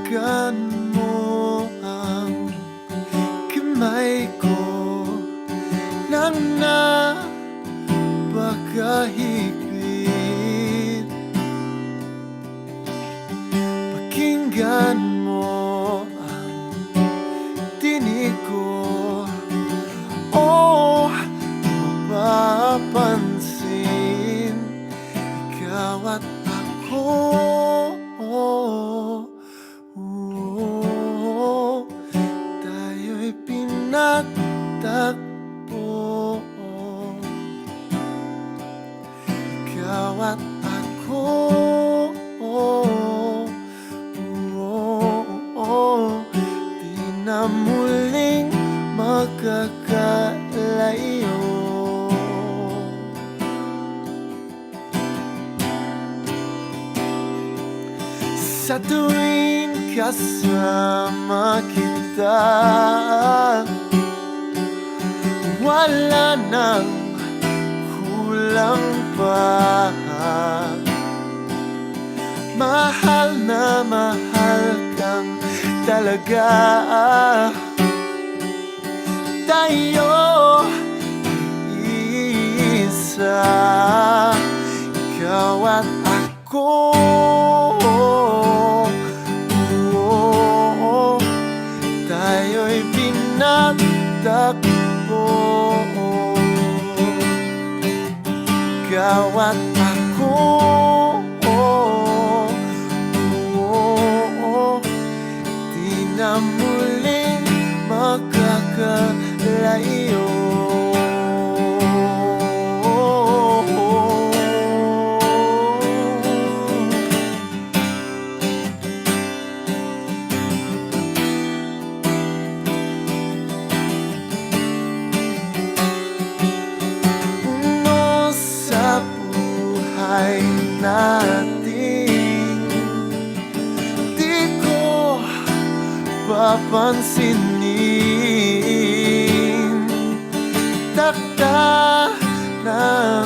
Pakinggan mo ang kamay ko nang napakahigpit. Pakinggan mo ang tinig ko, oh, mapapansin ikaw at ako. Tayo'y pinagtagpo, ikaw at ako. Di na muling magkakalayo. Sa tuwing kasama kita, wala nang kulang pa. Mahal na mahal kang talaga. Tayo ay isa, ikaw at ako. Tayo'y pinagtagpo, ikaw at ako. Di na muling magkakalayo. Buhay natin, di ko papansinin. Takda ng